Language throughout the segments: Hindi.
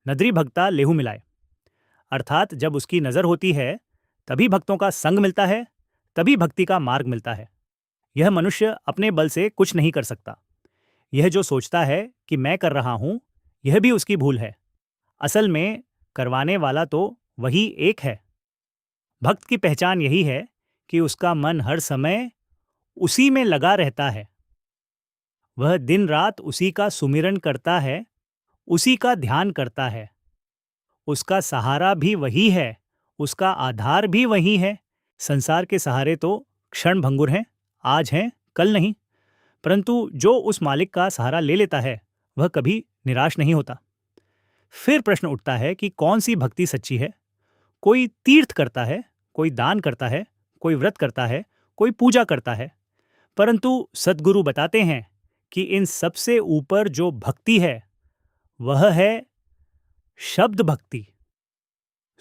नदरी भक्ता लेहू मिलाए। अर्थात जब उसकी नज़र होती है तभी भक्तों का संग मिलता है, तभी भक्ति का मार्ग मिलता है। यह मनुष्य अपने बल से कुछ नहीं कर सकता। यह जो सोचता है कि मैं कर रहा हूं, यह भी उसकी भूल है। असल में करवाने वाला तो वही एक है। भक्त की पहचान यही है कि उसका मन हर समय उसी में लगा रहता है। वह दिन रात उसी का सुमिरन करता है, उसी का ध्यान करता है। उसका सहारा भी वही है, उसका आधार भी वही है। संसार के सहारे तो क्षण भंगुर हैं, आज हैं, कल नहीं। परंतु जो उस मालिक का सहारा ले लेता है, वह कभी निराश नहीं होता। फिर प्रश्न उठता है कि कौन सी भक्ति सच्ची है। कोई तीर्थ करता है, कोई दान करता है, कोई व्रत करता है, कोई पूजा करता है। परंतु सद्गुरु बताते हैं कि इन सबसे ऊपर जो भक्ति है वह है शब्द भक्ति।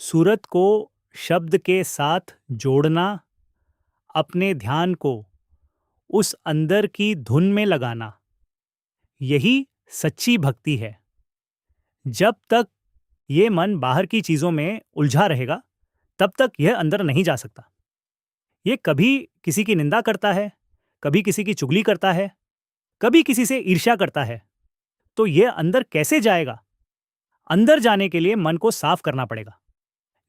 सूरत को शब्द के साथ जोड़ना, अपने ध्यान को उस अंदर की धुन में लगाना, यही सच्ची भक्ति है। जब तक ये मन बाहर की चीजों में उलझा रहेगा, तब तक यह अंदर नहीं जा सकता। ये कभी किसी की निंदा करता है, कभी किसी की चुगली करता है, कभी किसी से ईर्ष्या करता है। तो यह अंदर कैसे जाएगा? अंदर जाने के लिए मन को साफ करना पड़ेगा।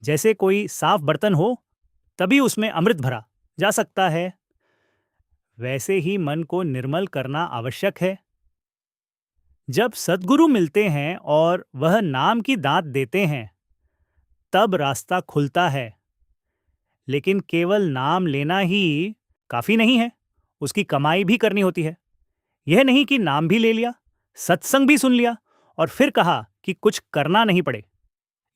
जैसे कोई साफ बर्तन हो तभी उसमें अमृत भरा जा सकता है, वैसे ही मन को निर्मल करना आवश्यक है। जब सद्गुरु मिलते हैं और वह नाम की दात देते हैं, तब रास्ता खुलता है। लेकिन केवल नाम लेना ही काफी नहीं है, उसकी कमाई भी करनी होती है। यह नहीं कि नाम भी ले लिया, सत्संग भी सुन लिया और फिर कहा कि कुछ करना नहीं पड़े।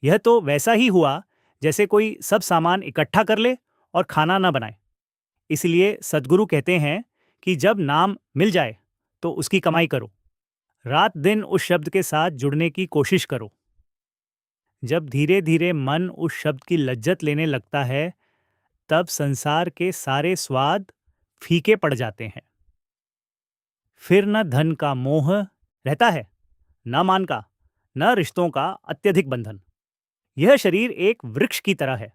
यह तो वैसा ही हुआ जैसे कोई सब सामान इकट्ठा कर ले और खाना ना बनाए। इसलिए सद्गुरु कहते हैं कि जब नाम मिल जाए तो उसकी कमाई करो, रात दिन उस शब्द के साथ जुड़ने की कोशिश करो। जब धीरे धीरे मन उस शब्द की लज्जत लेने लगता है, तब संसार के सारे स्वाद फीके पड़ जाते हैं। फिर न धन का मोह रहता है, न मान का, न रिश्तों का अत्यधिक बंधन। यह शरीर एक वृक्ष की तरह है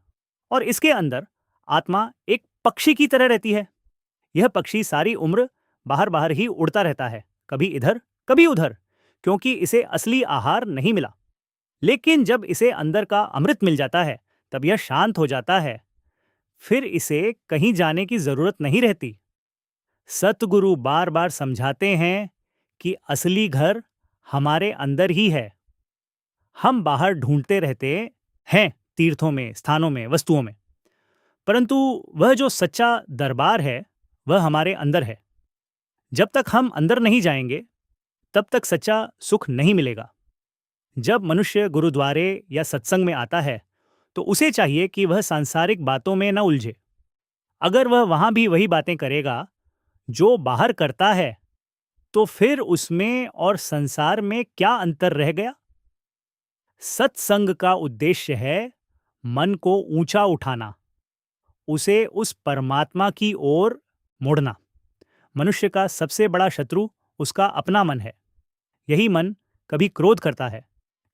और इसके अंदर आत्मा एक पक्षी की तरह रहती है। यह पक्षी सारी उम्र बाहर बाहर ही उड़ता रहता है, कभी इधर कभी उधर, क्योंकि इसे असली आहार नहीं मिला। लेकिन जब इसे अंदर का अमृत मिल जाता है, तब यह शांत हो जाता है। फिर इसे कहीं जाने की जरूरत नहीं रहती। सतगुरु बार बार समझाते हैं कि असली घर हमारे अंदर ही है। हम बाहर ढूंढते रहते हैं, तीर्थों में, स्थानों में, वस्तुओं में, परंतु वह जो सच्चा दरबार है वह हमारे अंदर है। जब तक हम अंदर नहीं जाएंगे, तब तक सच्चा सुख नहीं मिलेगा। जब मनुष्य गुरुद्वारे या सत्संग में आता है, तो उसे चाहिए कि वह सांसारिक बातों में न उलझे। अगर वह वहां भी वही बातें करेगा जो बाहर करता है, तो फिर उसमें और संसार में क्या अंतर रह गया? सत्संग का उद्देश्य है मन को ऊंचा उठाना, उसे उस परमात्मा की ओर मोड़ना। मनुष्य का सबसे बड़ा शत्रु उसका अपना मन है। यही मन कभी क्रोध करता है,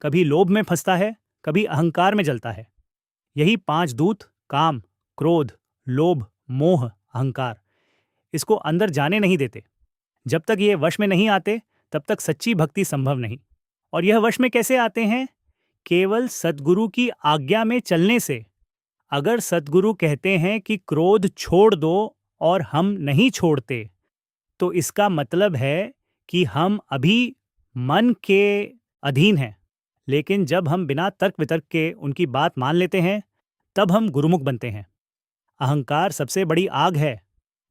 कभी लोभ में फंसता है, कभी अहंकार में जलता है। यही 5 दूत काम, क्रोध, लोभ, मोह, अहंकार इसको अंदर जाने नहीं देते। जब तक ये वश में नहीं आते, तब तक सच्ची भक्ति संभव नहीं। और यह वश में कैसे आते हैं? केवल सद्गुरु की आज्ञा में चलने से। अगर सद्गुरु कहते हैं कि क्रोध छोड़ दो और हम नहीं छोड़ते, तो इसका मतलब है कि हम अभी मन के अधीन हैं। लेकिन जब हम बिना तर्क वितर्क के उनकी बात मान लेते हैं, तब हम गुरुमुख बनते हैं। अहंकार सबसे बड़ी आग है।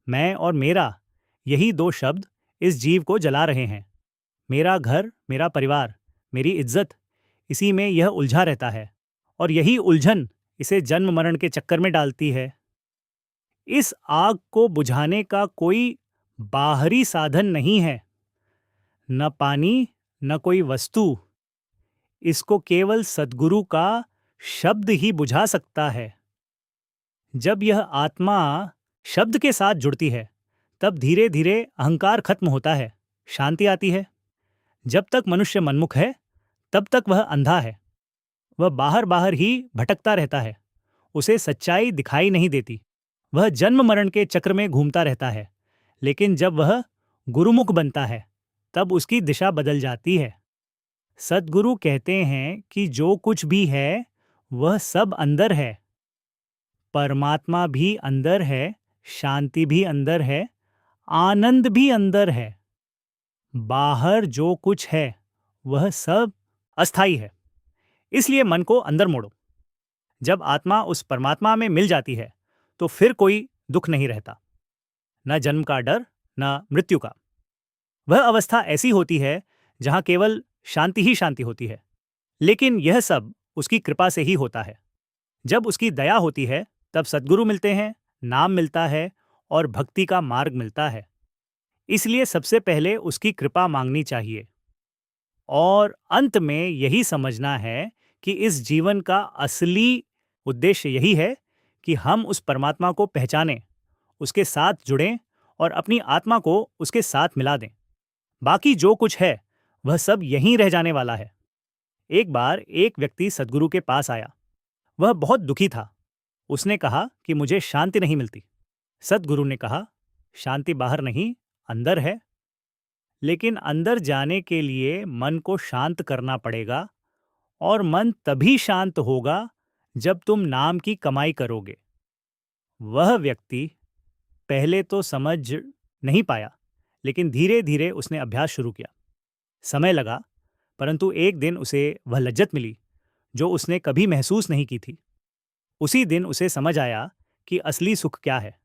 मैं और मेरा, यही 2 शब्द इस जीव को जला रहे हैं। मेरा घर, मेरा परिवार, मेरी इज्जत, इसी में यह उलझा रहता है और यही उलझन इसे जन्म मरण के चक्कर में डालती है। इस आग को बुझाने का कोई बाहरी साधन नहीं है, न पानी, न कोई वस्तु। इसको केवल सद्गुरु का शब्द ही बुझा सकता है। जब यह आत्मा शब्द के साथ जुड़ती है, तब धीरे धीरे अहंकार खत्म होता है, शांति आती है। जब तक मनुष्य मनमुख है, तब तक वह अंधा है। वह बाहर बाहर ही भटकता रहता है, उसे सच्चाई दिखाई नहीं देती। वह जन्म मरण के चक्र में घूमता रहता है, लेकिन जब वह गुरुमुख बनता है तब उसकी दिशा बदल जाती है। सद्गुरु कहते हैं कि जो कुछ भी है वह सब अंदर है। परमात्मा भी अंदर है, शांति भी अंदर है, आनंद भी अंदर है। बाहर जो कुछ है वह सब अस्थाई है। इसलिए मन को अंदर मोड़ो। जब आत्मा उस परमात्मा में मिल जाती है तो फिर कोई दुख नहीं रहता, न जन्म का डर, न मृत्यु का। वह अवस्था ऐसी होती है जहां केवल शांति ही शांति होती है। लेकिन यह सब उसकी कृपा से ही होता है। जब उसकी दया होती है तब सद्गुरु मिलते हैं, नाम मिलता है और भक्ति का मार्ग मिलता है। इसलिए सबसे पहले उसकी कृपा मांगनी चाहिए और अंत में यही समझना है कि इस जीवन का असली उद्देश्य यही है कि हम उस परमात्मा को पहचानें, उसके साथ जुड़ें और अपनी आत्मा को उसके साथ मिला दें। बाकी जो कुछ है वह सब यहीं रह जाने वाला है। एक बार एक व्यक्ति सद्गुरु के पास आया। वह बहुत दुखी था। उसने कहा कि मुझे शांति नहीं मिलती। सद्गुरु ने कहा, शांति बाहर नहीं, अंदर है। लेकिन अंदर जाने के लिए मन को शांत करना पड़ेगा और मन तभी शांत होगा जब तुम नाम की कमाई करोगे। वह व्यक्ति पहले तो समझ नहीं पाया, लेकिन धीरे धीरे उसने अभ्यास शुरू किया। समय लगा, परंतु एक दिन उसे वह लज्जत मिली जो उसने कभी महसूस नहीं की थी। उसी दिन उसे समझ आया कि असली सुख क्या है।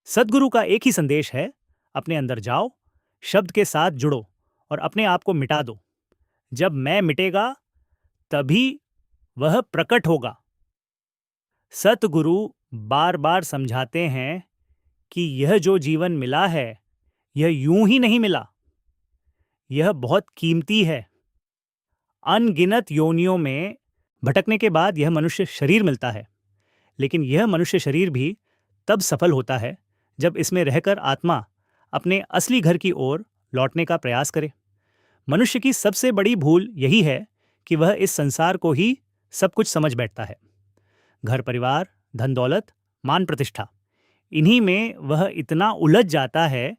सद्गुरु का एक ही संदेश है, अपने अंदर जाओ, शब्द के साथ जुड़ो और अपने आप को मिटा दो। जब मैं मिटेगा तभी वह प्रकट होगा। सतगुरु बार बार समझाते हैं कि यह जो जीवन मिला है यह यूं ही नहीं मिला, यह बहुत कीमती है। अनगिनत योनियों में भटकने के बाद यह मनुष्य शरीर मिलता है, लेकिन यह मनुष्य शरीर भी तब सफल होता है जब इसमें रहकर आत्मा अपने असली घर की ओर लौटने का प्रयास करे। मनुष्य की सबसे बड़ी भूल यही है कि वह इस संसार को ही सब कुछ समझ बैठता है। घर परिवार, धन दौलत, मान प्रतिष्ठा, इन्हीं में वह इतना उलझ जाता है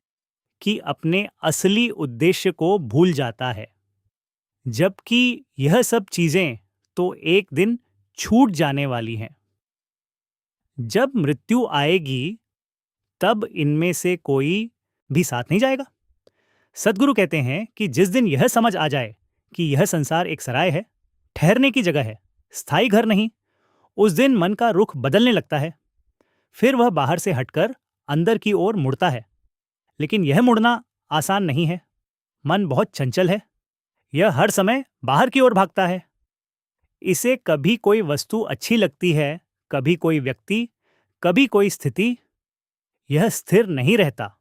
कि अपने असली उद्देश्य को भूल जाता है। जबकि यह सब चीजें तो एक दिन छूट जाने वाली हैं। जब मृत्यु आएगी तब इनमें से कोई भी साथ नहीं जाएगा। सद्गुरु कहते हैं कि जिस दिन यह समझ आ जाए कि यह संसार एक सराय है, ठहरने की जगह है, स्थायी घर नहीं, उस दिन मन का रुख बदलने लगता है। फिर वह बाहर से हटकर अंदर की ओर मुड़ता है। लेकिन यह मुड़ना आसान नहीं है। मन बहुत चंचल है। यह हर समय बाहर की ओर भागता है। इसे कभी कोई वस्तु अच्छी लगती है, कभी कोई व्यक्ति, कभी कोई स्थिति। यह स्थिर नहीं रहता।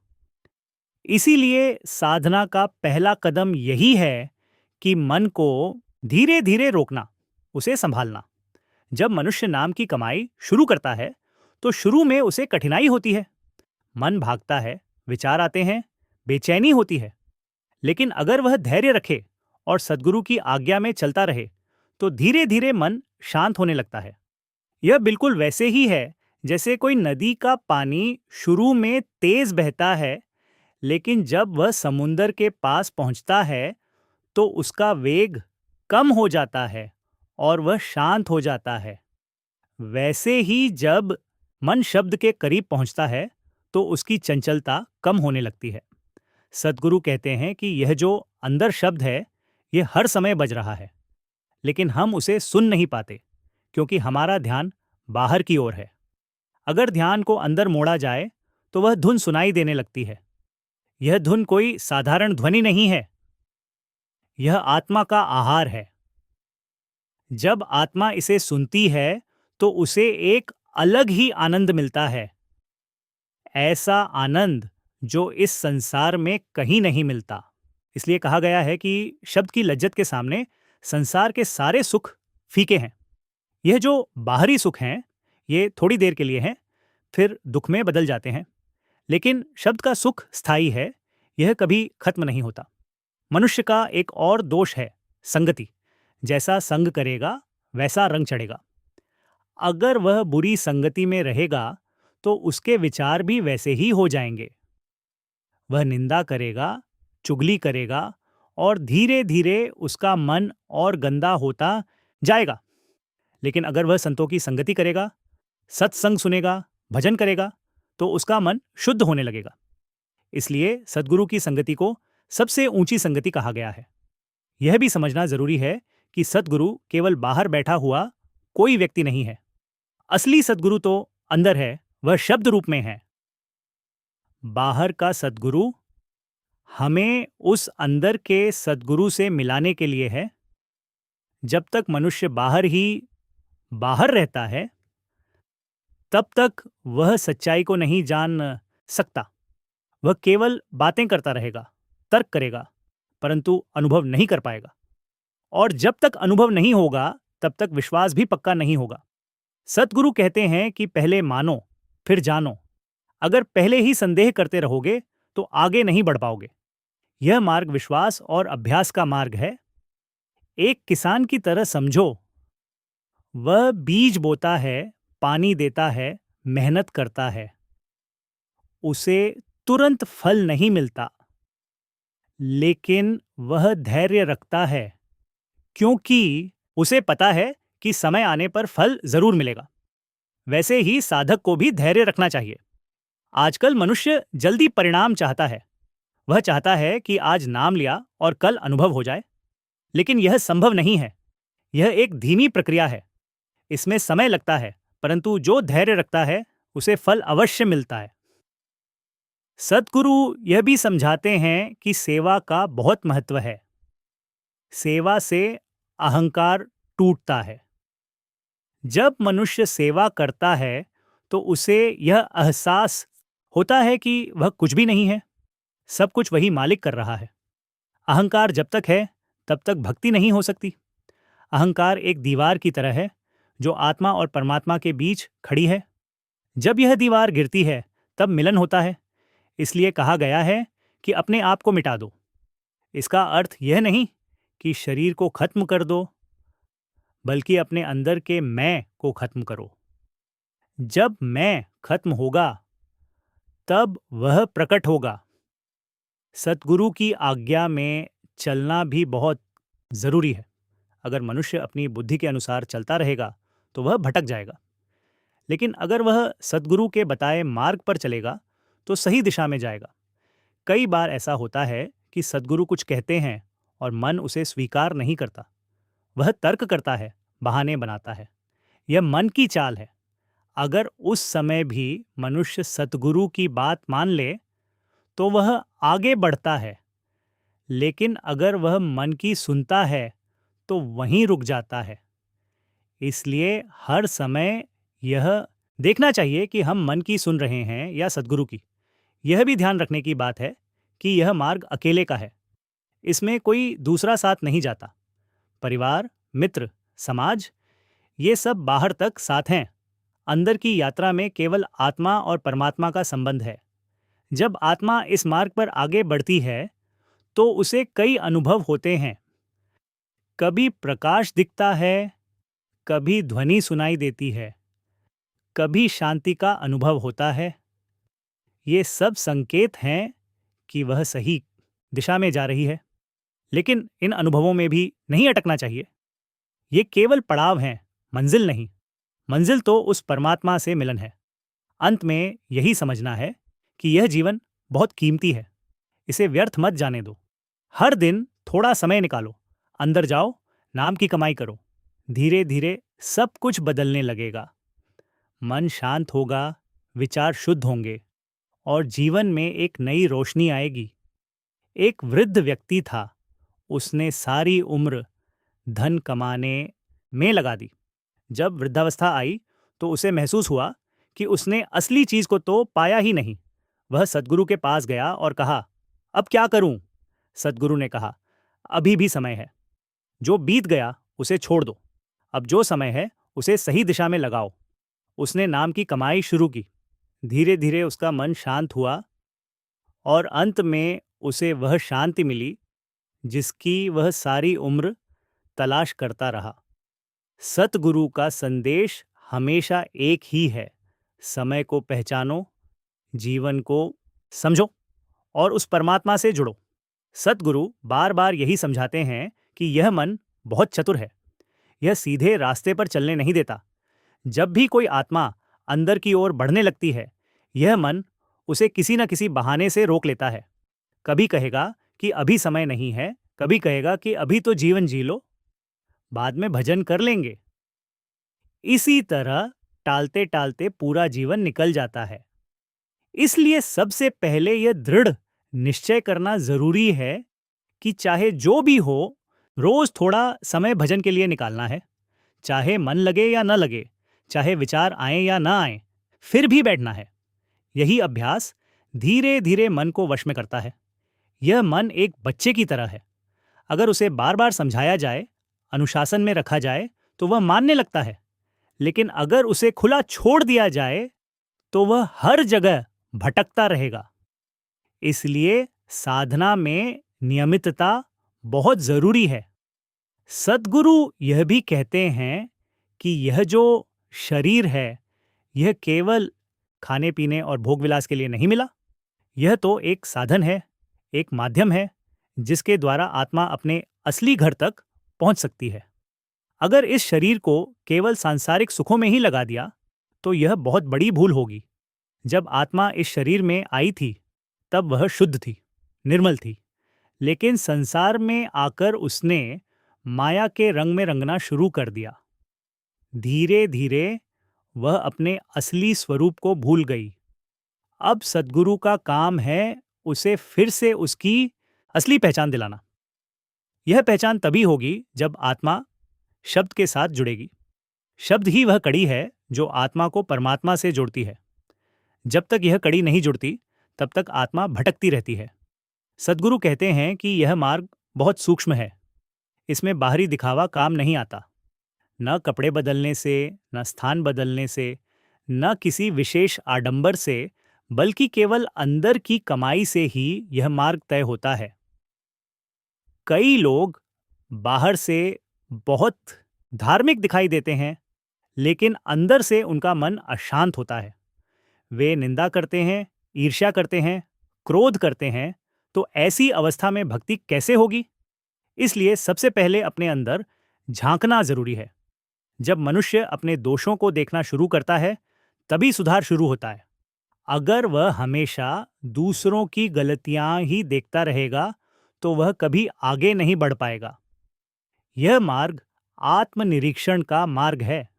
इसीलिए साधना का पहला कदम यही है कि मन को धीरे धीरे रोकना, उसे संभालना। जब मनुष्य नाम की कमाई शुरू करता है तो शुरू में उसे कठिनाई होती है। मन भागता है, विचार आते हैं, बेचैनी होती है। लेकिन अगर वह धैर्य रखे और सद्गुरु की आज्ञा में चलता रहे तो धीरे धीरे मन शांत होने लगता है। यह बिल्कुल वैसे ही है जैसे कोई नदी का पानी शुरू में तेज बहता है, लेकिन जब वह समुंदर के पास पहुंचता है तो उसका वेग कम हो जाता है और वह शांत हो जाता है। वैसे ही जब मन शब्द के करीब पहुंचता है तो उसकी चंचलता कम होने लगती है। सद्गुरु कहते हैं कि यह जो अंदर शब्द है यह हर समय बज रहा है, लेकिन हम उसे सुन नहीं पाते क्योंकि हमारा ध्यान बाहर की ओर है। अगर ध्यान को अंदर मोड़ा जाए तो वह धुन सुनाई देने लगती है। यह धुन कोई साधारण ध्वनि नहीं है, यह आत्मा का आहार है। जब आत्मा इसे सुनती है तो उसे एक अलग ही आनंद मिलता है, ऐसा आनंद जो इस संसार में कहीं नहीं मिलता। इसलिए कहा गया है कि शब्द की लज्जत के सामने संसार के सारे सुख फीके हैं। यह जो बाहरी सुख हैं ये थोड़ी देर के लिए हैं, फिर दुख में बदल जाते हैं। लेकिन शब्द का सुख स्थायी है, यह कभी खत्म नहीं होता। मनुष्य का एक और दोष है संगति। जैसा संग करेगा वैसा रंग चढ़ेगा। अगर वह बुरी संगति में रहेगा तो उसके विचार भी वैसे ही हो जाएंगे। वह निंदा करेगा, चुगली करेगा और धीरे धीरे उसका मन और गंदा होता जाएगा। लेकिन अगर वह संतों की संगति करेगा, सत्संग सुनेगा, भजन करेगा, तो उसका मन शुद्ध होने लगेगा। इसलिए सद्गुरु की संगति को सबसे ऊंची संगति कहा गया है। यह भी समझना जरूरी है कि सद्गुरु केवल बाहर बैठा हुआ कोई व्यक्ति नहीं है। असली सद्गुरु तो अंदर है, वह शब्द रूप में है। बाहर का सद्गुरु हमें उस अंदर के सद्गुरु से मिलाने के लिए है। जब तक मनुष्य बाहर ही बाहर रहता है, तब तक वह सच्चाई को नहीं जान सकता। वह केवल बातें करता रहेगा, तर्क करेगा, परंतु अनुभव नहीं कर पाएगा। और जब तक अनुभव नहीं होगा, तब तक विश्वास भी पक्का नहीं होगा। सद्गुरु कहते हैं कि पहले मानो, फिर जानो। अगर पहले ही संदेह करते रहोगे, तो आगे नहीं बढ़ पाओगे। यह मार्ग विश्वास और अभ्यास का मार्ग है। एक किसान की तरह समझो। वह बीज बोता है, पानी देता है, मेहनत करता है। उसे तुरंत फल नहीं मिलता, लेकिन वह धैर्य रखता है, क्योंकि उसे पता है कि समय आने पर फल जरूर मिलेगा। वैसे ही साधक को भी धैर्य रखना चाहिए। आजकल मनुष्य जल्दी परिणाम चाहता है। वह चाहता है कि आज नाम लिया और कल अनुभव हो जाए, लेकिन यह संभव नहीं है। यह एक धीमी प्रक्रिया है। इसमें समय लगता है, परंतु जो धैर्य रखता है उसे फल अवश्य मिलता है। सद्गुरु यह भी समझाते हैं कि सेवा का बहुत महत्व है। सेवा से अहंकार टूटता है। जब मनुष्य सेवा करता है तो उसे यह एहसास होता है कि वह कुछ भी नहीं है, सब कुछ वही मालिक कर रहा है। अहंकार जब तक है, तब तक भक्ति नहीं हो सकती। अहंकार एक दीवार की तरह है जो आत्मा और परमात्मा के बीच खड़ी है। जब यह दीवार गिरती है, तब मिलन होता है। इसलिए कहा गया है कि अपने आप को मिटा दो। इसका अर्थ यह नहीं कि शरीर को खत्म कर दो, बल्कि अपने अंदर के मैं को खत्म करो। जब मैं खत्म होगा, तब वह प्रकट होगा। सद्गुरु की आज्ञा में चलना भी बहुत जरूरी है। अगर मनुष्य अपनी बुद्धि के अनुसार चलता रहेगा तो वह भटक जाएगा, लेकिन अगर वह सद्गुरु के बताए मार्ग पर चलेगा तो सही दिशा में जाएगा। कई बार ऐसा होता है कि सद्गुरु कुछ कहते हैं और मन उसे स्वीकार नहीं करता। वह तर्क करता है, बहाने बनाता है। यह मन की चाल है। अगर उस समय भी मनुष्य सद्गुरु की बात मान ले तो वह आगे बढ़ता है, लेकिन अगर वह मन की सुनता है तो वहीं रुक जाता है। इसलिए हर समय यह देखना चाहिए कि हम मन की सुन रहे हैं या सद्गुरु की। यह भी ध्यान रखने की बात है कि यह मार्ग अकेले का है। इसमें कोई दूसरा साथ नहीं जाता। परिवार, मित्र, समाज, ये सब बाहर तक साथ हैं। अंदर की यात्रा में केवल आत्मा और परमात्मा का संबंध है। जब आत्मा इस मार्ग पर आगे बढ़ती है तो उसे कई अनुभव होते हैं। कभी प्रकाश दिखता है, कभी ध्वनि सुनाई देती है, कभी शांति का अनुभव होता है। ये सब संकेत हैं कि वह सही दिशा में जा रही है। लेकिन इन अनुभवों में भी नहीं अटकना चाहिए। ये केवल पड़ाव हैं, मंजिल नहीं। मंजिल तो उस परमात्मा से मिलन है। अंत में यही समझना है कि यह जीवन बहुत कीमती है। इसे व्यर्थ मत जाने दो। हर दिन थोड़ा समय निकालो, अंदर जाओ, नाम की कमाई करो। धीरे धीरे सब कुछ बदलने लगेगा। मन शांत होगा, विचार शुद्ध होंगे और जीवन में एक नई रोशनी आएगी। एक वृद्ध व्यक्ति था। उसने सारी उम्र धन कमाने में लगा दी। जब वृद्धावस्था आई तो उसे महसूस हुआ कि उसने असली चीज को तो पाया ही नहीं। वह सद्गुरु के पास गया और कहा, अब क्या करूं? सद्गुरु ने कहा, अभी भी समय है। जो बीत गया उसे छोड़ दो। अब जो समय है उसे सही दिशा में लगाओ। उसने नाम की कमाई शुरू की। धीरे धीरे उसका मन शांत हुआ और अंत में उसे वह शांति मिली जिसकी वह सारी उम्र तलाश करता रहा। सतगुरु का संदेश हमेशा एक ही है, समय को पहचानो, जीवन को समझो और उस परमात्मा से जुड़ो। सतगुरु बार बार यही समझाते हैं कि यह मन बहुत चतुर है, यह सीधे रास्ते पर चलने नहीं देता। जब भी कोई आत्मा अंदर की ओर बढ़ने लगती है, यह मन उसे किसी न किसी बहाने से रोक लेता है। कभी कहेगा कि अभी समय नहीं है, कभी कहेगा कि अभी तो जीवन जी लो, बाद में भजन कर लेंगे। इसी तरह टालते टालते पूरा जीवन निकल जाता है। इसलिए सबसे पहले यह दृढ़ निश्चय करना जरूरी है कि चाहे जो भी हो, रोज थोड़ा समय भजन के लिए निकालना है। चाहे मन लगे या न लगे, चाहे विचार आए या ना आए, फिर भी बैठना है। यही अभ्यास धीरे धीरे मन को वश में करता है। यह मन एक बच्चे की तरह है। अगर उसे बार बार समझाया जाए, अनुशासन में रखा जाए, तो वह मानने लगता है। लेकिन अगर उसे खुला छोड़ दिया जाए, तो वह हर जगह भटकता रहेगा। इसलिए साधना में नियमितता बहुत जरूरी है। सद्गुरु यह भी कहते हैं कि यह जो शरीर है, यह केवल खाने पीने और भोग विलास के लिए नहीं मिला। यह तो एक साधन है, एक माध्यम है, जिसके द्वारा आत्मा अपने असली घर तक पहुंच सकती है। अगर इस शरीर को केवल सांसारिक सुखों में ही लगा दिया, तो यह बहुत बड़ी भूल होगी। जब आत्मा इस शरीर में आई थी, तब वह शुद्ध थी, निर्मल थी। लेकिन संसार में आकर उसने माया के रंग में रंगना शुरू कर दिया। धीरे धीरे वह अपने असली स्वरूप को भूल गई। अब सद्गुरु का काम है उसे फिर से उसकी असली पहचान दिलाना। यह पहचान तभी होगी जब आत्मा शब्द के साथ जुड़ेगी। शब्द ही वह कड़ी है जो आत्मा को परमात्मा से जोड़ती है। जब तक यह कड़ी नहीं जुड़ती, तब तक आत्मा भटकती रहती है। सद्गुरु कहते हैं कि यह मार्ग बहुत सूक्ष्म है। इसमें बाहरी दिखावा काम नहीं आता। न कपड़े बदलने से, न स्थान बदलने से, न किसी विशेष आडंबर से, बल्कि केवल अंदर की कमाई से ही यह मार्ग तय होता है। कई लोग बाहर से बहुत धार्मिक दिखाई देते हैं, लेकिन अंदर से उनका मन अशांत होता है। वे निंदा करते हैं, ईर्ष्या करते हैं, क्रोध करते हैं। तो ऐसी अवस्था में भक्ति कैसे होगी? इसलिए सबसे पहले अपने अंदर झांकना जरूरी है। जब मनुष्य अपने दोषों को देखना शुरू करता है, तभी सुधार शुरू होता है। अगर वह हमेशा दूसरों की गलतियां ही देखता रहेगा, तो वह कभी आगे नहीं बढ़ पाएगा। यह मार्ग आत्मनिरीक्षण का मार्ग है।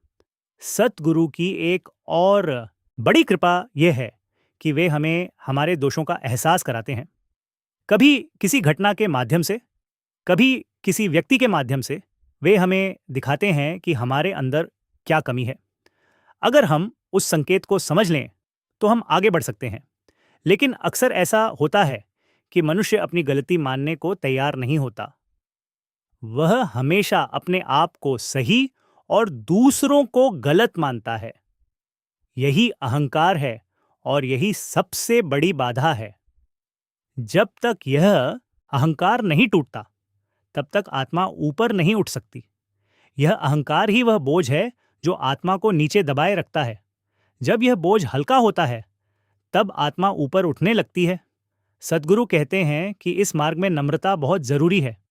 सतगुरु की एक और बड़ी कृपा यह है कि वे हमें हमारे दोषों का एहसास कराते हैं। कभी किसी घटना के माध्यम से, कभी किसी व्यक्ति के माध्यम से वे हमें दिखाते हैं कि हमारे अंदर क्या कमी है। अगर हम उस संकेत को समझ लें, तो हम आगे बढ़ सकते हैं। लेकिन अक्सर ऐसा होता है कि मनुष्य अपनी गलती मानने को तैयार नहीं होता। वह हमेशा अपने आप को सही और दूसरों को गलत मानता है। यही अहंकार है और यही सबसे बड़ी बाधा है। जब तक यह अहंकार नहीं टूटता, तब तक आत्मा ऊपर नहीं उठ सकती। यह अहंकार ही वह बोझ है जो आत्मा को नीचे दबाए रखता है। जब यह बोझ हल्का होता है, तब आत्मा ऊपर उठने लगती है। सद्गुरु कहते हैं कि इस मार्ग में नम्रता बहुत जरूरी है।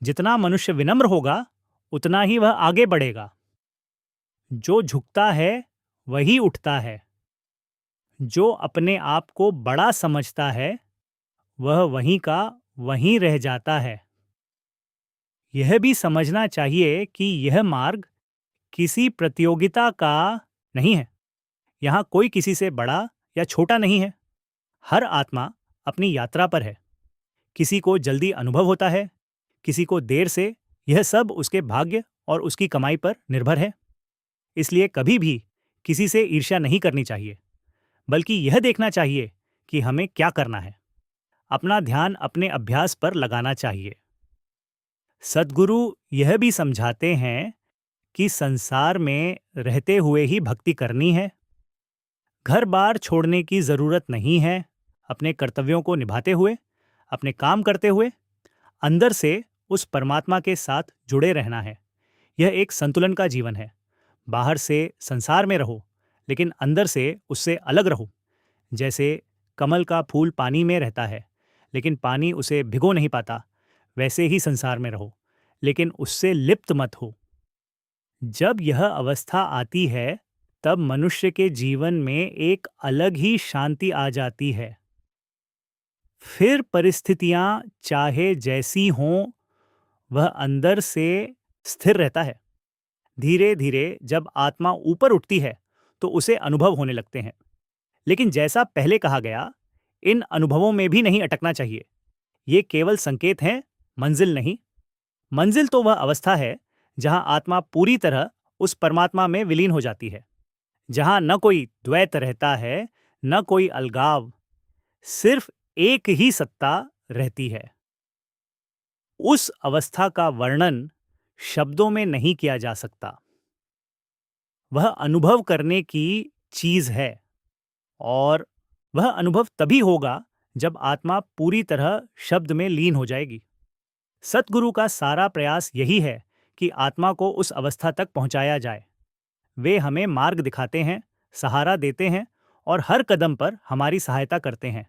जितना मनुष्य विनम्र होगा, उतना ही वह आगे बढ़ेगा। जो झुकता है वही उठता है। जो अपने आप को बड़ा समझता है, वह वहीं का वहीं रह जाता है। यह भी समझना चाहिए कि यह मार्ग किसी प्रतियोगिता का नहीं है। यहाँ कोई किसी से बड़ा या छोटा नहीं है। हर आत्मा अपनी यात्रा पर है। किसी को जल्दी अनुभव होता है, किसी को देर से। यह सब उसके भाग्य और उसकी कमाई पर निर्भर है। इसलिए कभी भी किसी से ईर्ष्या नहीं करनी चाहिए, बल्कि यह देखना चाहिए कि हमें क्या करना है। अपना ध्यान अपने अभ्यास पर लगाना चाहिए। सद्गुरु यह भी समझाते हैं कि संसार में रहते हुए ही भक्ति करनी है। घर बार छोड़ने की जरूरत नहीं है। अपने कर्तव्यों को निभाते हुए, अपने काम करते हुए, अंदर से उस परमात्मा के साथ जुड़े रहना है। यह एक संतुलन का जीवन है। बाहर से संसार में रहो, लेकिन अंदर से उससे अलग रहो। जैसे कमल का फूल पानी में रहता है, लेकिन पानी उसे भिगो नहीं पाता, वैसे ही संसार में रहो, लेकिन उससे लिप्त मत हो। जब यह अवस्था आती है, तब मनुष्य के जीवन में एक अलग ही शांति आ जाती है। फिर परिस्थितियां चाहे जैसी हों, वह अंदर से स्थिर रहता है। धीरे धीरे जब आत्मा ऊपर उठती है, तो उसे अनुभव होने लगते हैं। लेकिन जैसा पहले कहा गया, इन अनुभवों में भी नहीं अटकना चाहिए। ये केवल संकेत हैं, मंजिल नहीं। मंजिल तो वह अवस्था है जहां आत्मा पूरी तरह उस परमात्मा में विलीन हो जाती है, जहां न कोई द्वैत रहता है, न कोई अलगाव, सिर्फ एक ही सत्ता रहती है। उस अवस्था का वर्णन शब्दों में नहीं किया जा सकता। वह अनुभव करने की चीज है, और वह अनुभव तभी होगा जब आत्मा पूरी तरह शब्द में लीन हो जाएगी। सतगुरु का सारा प्रयास यही है कि आत्मा को उस अवस्था तक पहुंचाया जाए। वे हमें मार्ग दिखाते हैं, सहारा देते हैं और हर कदम पर हमारी सहायता करते हैं।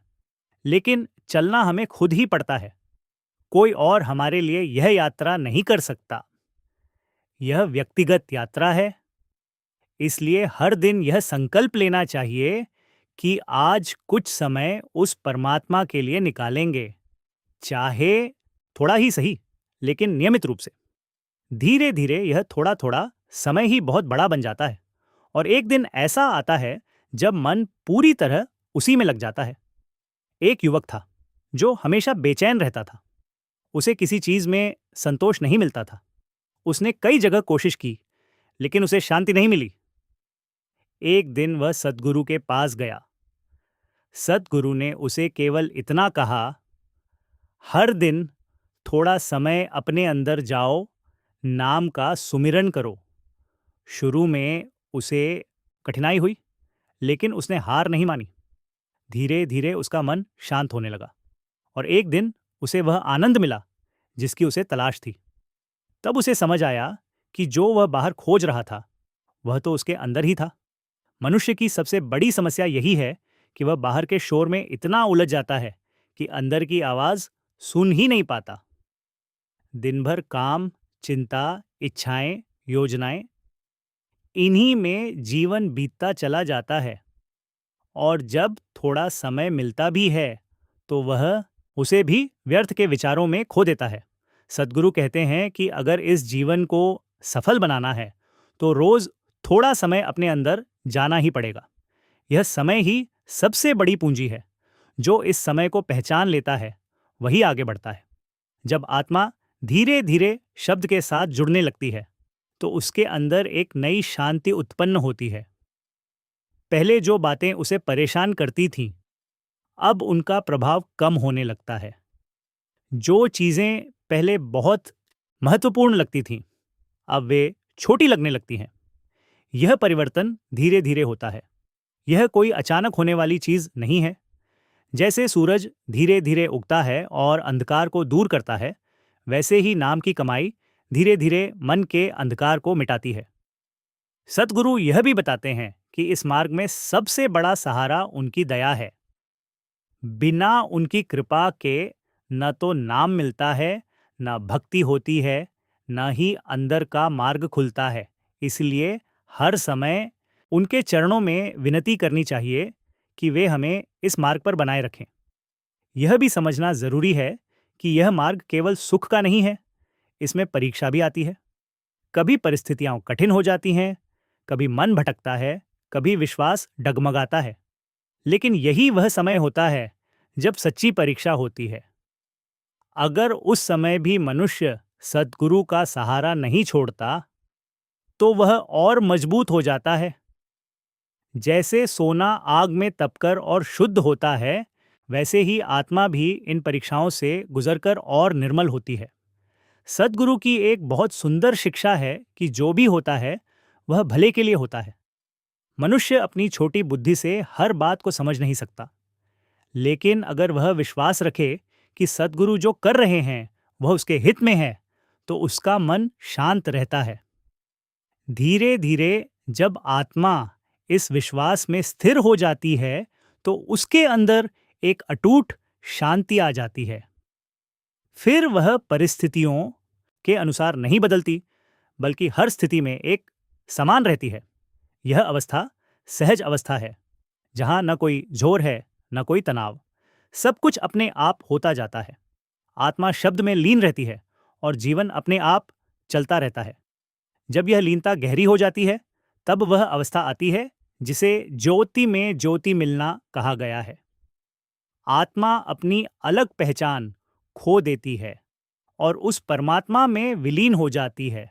लेकिन चलना हमें खुद ही पड़ता है। कोई और हमारे लिए यह यात्रा नहीं कर सकता। यह व्यक्तिगत यात्रा है। इसलिए हर दिन यह संकल्प लेना चाहिए कि आज कुछ समय उस परमात्मा के लिए निकालेंगे, चाहे थोड़ा ही सही, लेकिन नियमित रूप से। धीरे धीरे यह थोड़ा थोड़ा समय ही बहुत बड़ा बन जाता है, और एक दिन ऐसा आता है जब मन पूरी तरह उसी में लग जाता है। एक युवक था जो हमेशा बेचैन रहता था। उसे किसी चीज में संतोष नहीं मिलता था। उसने कई जगह कोशिश की, लेकिन उसे शांति नहीं मिली। एक दिन वह सद्गुरु के पास गया। सद्गुरु ने उसे केवल इतना कहा, हर दिन थोड़ा समय अपने अंदर जाओ, नाम का सुमिरन करो। शुरू में उसे कठिनाई हुई, लेकिन उसने हार नहीं मानी। धीरे धीरे उसका मन शांत होने लगा, और एक दिन उसे वह आनंद मिला जिसकी उसे तलाश थी। तब उसे समझ आया कि जो वह बाहर खोज रहा था, वह तो उसके अंदर ही था। मनुष्य की सबसे बड़ी समस्या यही है कि वह बाहर के शोर में इतना उलझ जाता है कि अंदर की आवाज सुन ही नहीं पाता। दिन भर काम, चिंता, इच्छाएं, योजनाएं, इन्हीं में जीवन बीतता चला जाता है, और जब थोड़ा समय मिलता भी है तो वह उसे भी व्यर्थ के विचारों में खो देता है। सद्गुरु कहते हैं कि अगर इस जीवन को सफल बनाना है तो रोज थोड़ा समय अपने अंदर जाना ही पड़ेगा। यह समय ही सबसे बड़ी पूंजी है। जो इस समय को पहचान लेता है, वही आगे बढ़ता है। जब आत्मा धीरे धीरे शब्द के साथ जुड़ने लगती है, तो उसके अंदर एक नई शांति उत्पन्न होती है। पहले जो बातें उसे परेशान करती थीं, अब उनका प्रभाव कम होने लगता है। जो चीजें पहले बहुत महत्वपूर्ण लगती थीं, अब वे छोटी लगने लगती हैं। यह परिवर्तन धीरे धीरे होता है। यह कोई अचानक होने वाली चीज नहीं है। जैसे सूरज धीरे धीरे उगता है और अंधकार को दूर करता है, वैसे ही नाम की कमाई धीरे धीरे मन के अंधकार को मिटाती है। सतगुरु यह भी बताते हैं कि इस मार्ग में सबसे बड़ा सहारा उनकी दया है। बिना उनकी कृपा के न तो नाम मिलता है, न भक्ति होती है, न ही अंदर का मार्ग खुलता है। इसलिए हर समय उनके चरणों में विनती करनी चाहिए कि वे हमें इस मार्ग पर बनाए रखें। यह भी समझना जरूरी है कि यह मार्ग केवल सुख का नहीं है, इसमें परीक्षा भी आती है। कभी परिस्थितियां कठिन हो जाती हैं, कभी मन भटकता है, कभी विश्वास डगमगाता है। लेकिन यही वह समय होता है जब सच्ची परीक्षा होती है। अगर उस समय भी मनुष्य सद्गुरु का सहारा नहीं छोड़ता, तो वह और मजबूत हो जाता है। जैसे सोना आग में तपकर और शुद्ध होता है, वैसे ही आत्मा भी इन परीक्षाओं से गुजरकर और निर्मल होती है। सद्गुरु की एक बहुत सुंदर शिक्षा है कि जो भी होता है वह भले के लिए होता है। मनुष्य अपनी छोटी बुद्धि से हर बात को समझ नहीं सकता, लेकिन अगर वह विश्वास रखे कि सद्गुरु जो कर रहे हैं वह उसके हित में है, तो उसका मन शांत रहता है। धीरे धीरे जब आत्मा इस विश्वास में स्थिर हो जाती है तो उसके अंदर एक अटूट शांति आ जाती है। फिर वह परिस्थितियों के अनुसार नहीं बदलती, बल्कि हर स्थिति में एक समान रहती है। यह अवस्था सहज अवस्था है, जहाँ न कोई जोर है न कोई तनाव। सब कुछ अपने आप होता जाता है। आत्मा शब्द में लीन रहती है और जीवन अपने आप चलता रहता है। जब यह लीनता गहरी हो जाती है तब वह अवस्था आती है जिसे ज्योति में ज्योति मिलना कहा गया है। आत्मा अपनी अलग पहचान खो देती है और उस परमात्मा में विलीन हो जाती है।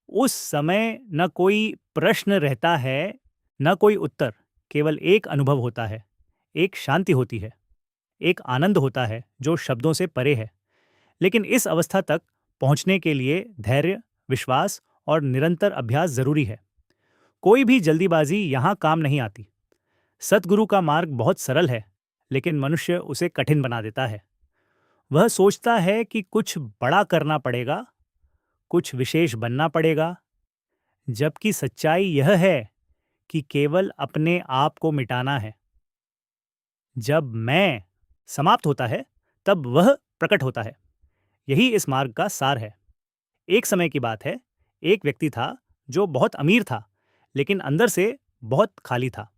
उस समय न कोई प्रश्न रहता है, न कोई उत्तर, केवल एक अनुभव होता है, एक शांति होती है, एक आनंद होता है जो शब्दों से परे है। लेकिन इस अवस्था तक पहुंचने के लिए धैर्य, विश्वास और निरंतर अभ्यास जरूरी है। कोई भी जल्दीबाजी यहाँ काम नहीं आती। सतगुरु का मार्ग बहुत सरल है, लेकिन मनुष्य उसे कठिन बना देता है। वह सोचता है कि कुछ बड़ा करना पड़ेगा, कुछ विशेष बनना पड़ेगा, जबकि सच्चाई यह है कि केवल अपने आप को मिटाना है। जब मैं समाप्त होता है तब वह प्रकट होता है। यही इस मार्ग का सार है। एक समय की बात है, एक व्यक्ति था जो बहुत अमीर था, लेकिन अंदर से बहुत खाली था।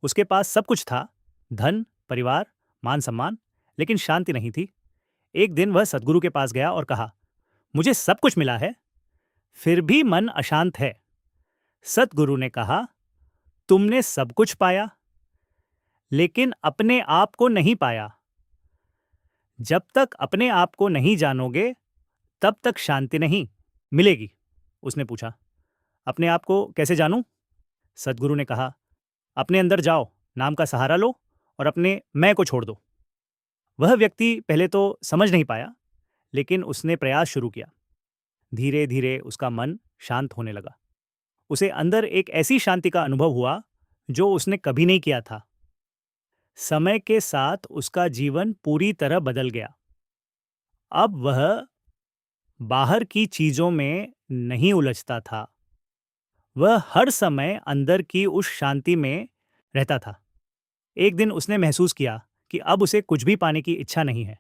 उसके पास सब कुछ था, धन, परिवार, मान सम्मान, लेकिन शांति नहीं थी। एक दिन वह सद्गुरु के पास गया और कहा, मुझे सब कुछ मिला है, फिर भी मन अशांत है। सद्गुरु ने कहा, तुमने सब कुछ पाया, लेकिन अपने आप को नहीं पाया। जब तक अपने आप को नहीं जानोगे, तब तक शांति नहीं मिलेगी। उसने पूछा, अपने आप को कैसे जानूं? सद्गुरु ने कहा, अपने अंदर जाओ, नाम का सहारा लो और अपने मैं को छोड़ दो। वह व्यक्ति पहले तो समझ नहीं पाया, लेकिन उसने प्रयास शुरू किया। धीरे धीरे उसका मन शांत होने लगा। उसे अंदर एक ऐसी शांति का अनुभव हुआ जो उसने कभी नहीं किया था। समय के साथ उसका जीवन पूरी तरह बदल गया। अब वह बाहर की चीजों में नहीं उलझता था। वह हर समय अंदर की उस शांति में रहता था। एक दिन उसने महसूस किया कि अब उसे कुछ भी पाने की इच्छा नहीं है,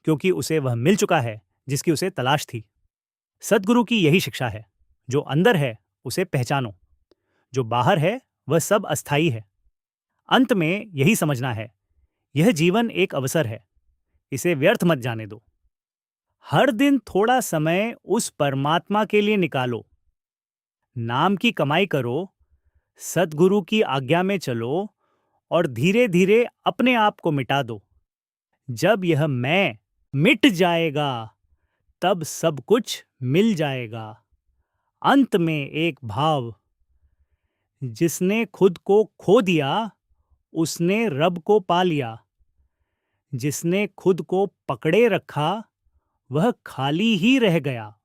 क्योंकि उसे वह मिल चुका है जिसकी उसे तलाश थी। सद्गुरु की यही शिक्षा है, जो अंदर है उसे पहचानो, जो बाहर है वह सब अस्थाई है। अंत में यही समझना है, यह जीवन एक अवसर है, इसे व्यर्थ मत जाने दो। हर दिन थोड़ा समय उस परमात्मा के लिए निकालो। नाम की कमाई करो, सद्गुरु की आज्ञा में चलो और धीरे धीरे अपने आप को मिटा दो। जब यह मैं मिट जाएगा, तब सब कुछ मिल जाएगा। अंत में एक भाव, जिसने खुद को खो दिया, उसने रब को पा लिया। जिसने खुद को पकड़े रखा, वह खाली ही रह गया।